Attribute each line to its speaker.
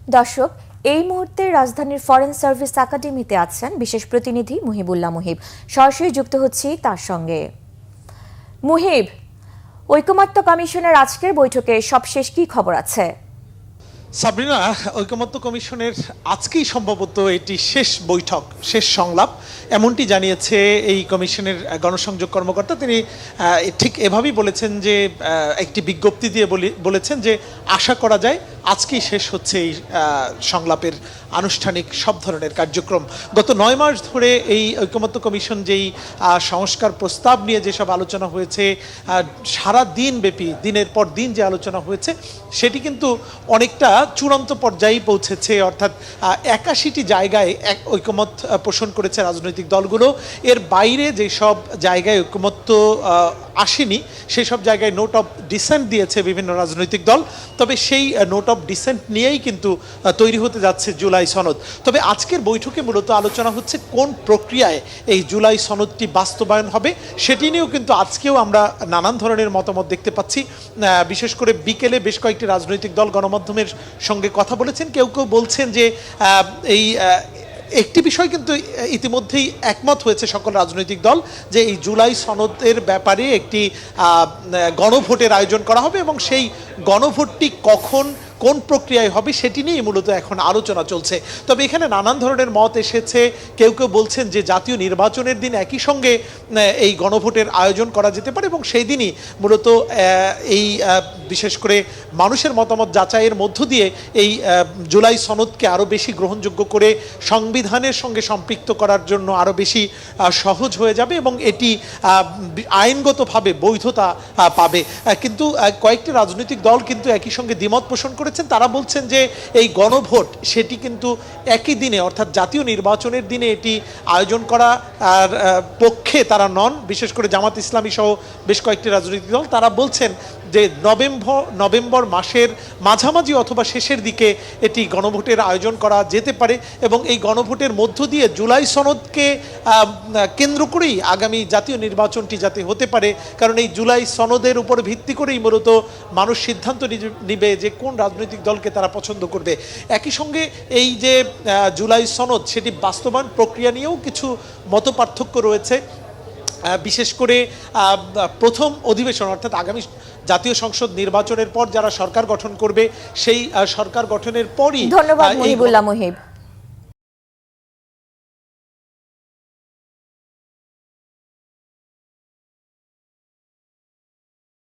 Speaker 1: দর্শক, এই মুহূর্তে রাজধানীর ফরেন সার্ভিস একাডেমিতে আছেন বিশেষ প্রতিনিধি মুহিবুল্লাহ মুহিব। সরাসরি যুক্ত হচ্ছি তার সঙ্গে। মুহিব, ঐকমত্য কমিশনের আজকের বৈঠকে সবশেষ কি খবর আছে?
Speaker 2: সাবরিনা, ঐকমত্য কমিশনের আজকেই সম্ভবত এটি শেষ বৈঠক, শেষ সংলাপ, এমনটি জানিয়েছে এই কমিশনের গণসংযোগ কর্মকর্তা। তিনি ঠিক এভাবেই বলেছেন যে একটি বিজ্ঞপ্তি দিয়ে বলেছেন যে আশা করা যায় আজকেই শেষ হচ্ছে এই সংলাপের আনুষ্ঠানিক সব ধরনের কার্যক্রম। গত 9 মাস ধরে এই ঐকমত্য কমিশন যেই সংস্কার প্রস্তাব নিয়ে যেসব আলোচনা হয়েছে, সারা দিন ব্যাপী দিনের পর দিন যে আলোচনা হয়েছে সেটি কিন্তু অনেকটা চূড়ান্ত পর্যায়ে পৌঁছেছে। অর্থাৎ 81টি জায়গায় ঐকমত পোষণ করেছে রাজনৈতিক দলগুলো। এর বাইরে যেসব জায়গায় ঐকমত্য আসেনি সেসব জায়গায় নোট অফ ডিসেন্ট দিয়েছে বিভিন্ন রাজনৈতিক দল। তবে সেই নোট অফ ডিসেন্ট নিয়েই কিন্তু তৈরি হতে যাচ্ছে জুলাই সনদ। তবে আজকের বৈঠকে মূলত আলোচনা হচ্ছে কোন প্রক্রিয়ায় এই জুলাই সনদটি বাস্তবায়ন হবে সেটি নিয়েও কিন্তু আজকেও আমরা নানান ধরনের মতামত দেখতে পাচ্ছি। বিশেষ করে বিকেলে বেশ কয়েকটি রাজনৈতিক দল গণমাধ্যমের সঙ্গে কথা বলেছেন। কেউ কেউ বলছেন যে এই একটি বিষয় কিন্তু ইতিমধ্যেই একমত হয়েছে সকল রাজনৈতিক দল, যে এই জুলাই সনদের ব্যাপারে একটি গণভোটের আয়োজন করা হবে এবং সেই গণভোটটি কখন কোন প্রক্রিয়ায় হবে সেটি নিয়ে মূলত এখন আলোচনা চলছে। তবে এখানে নানান ধরনের মত এসেছে। কেউ কেউ বলছেন যে জাতীয় নির্বাচনের দিন একই সঙ্গে এই গণভোটের আয়োজন করা যেতে পারে এবং সেই দিনই মূলত এই বিশেষ করে মানুষের মতামত যাচাইয়ের মধ্য দিয়ে এই জুলাই সনদকে আরও বেশি গ্রহণযোগ্য করে সংবিধানের সঙ্গে সম্পৃক্ত করার জন্য আরও বেশি সহজ হয়ে যাবে এবং এটি আইনগতভাবে বৈধতা পাবে। কিন্তু কয়েকটি রাজনৈতিক দল কিন্তু একই সঙ্গে দ্বিমত পোষণ করেছেন। তারা বলছেন যে এই গণভোট সেটি কিন্তু একই দিনে অর্থাৎ জাতীয় নির্বাচনের দিনে এটি আয়োজন করা আর পক্ষে তারা নন। বিশেষ করে জামাত ইসলামী সহ বেশ কয়েকটি রাজনৈতিক দল তারা বলছেন যে নভেম্বর মাসের মাঝামাঝি অথবা শেষের দিকে এটি গণভোটের আয়োজন করা যেতে পারে এবং এই গণভোটের মধ্য দিয়ে জুলাই সনদকে কেন্দ্র করেই আগামী জাতীয় নির্বাচনটি যাতে হতে পারে। কারণ এই জুলাই সনদের উপর ভিত্তি করেই মূলত মানুষ সিদ্ধান্ত নিবে যে কোন রাজনৈতিক দলকে তারা পছন্দ করবে। একই সঙ্গে এই যে জুলাই সনদ সেটি বাস্তবায়ন প্রক্রিয়া নিয়েও কিছু মতপার্থক্য রয়েছে। বিশেষ করে প্রথম অধিবেশন অর্থাৎ আগামী জাতীয় সংসদ নির্বাচনের পর যারা সরকার গঠন করবে সেই সরকার গঠনের পরই।
Speaker 1: ধন্যবাদ মুহিবুল্লাহ মুহিব।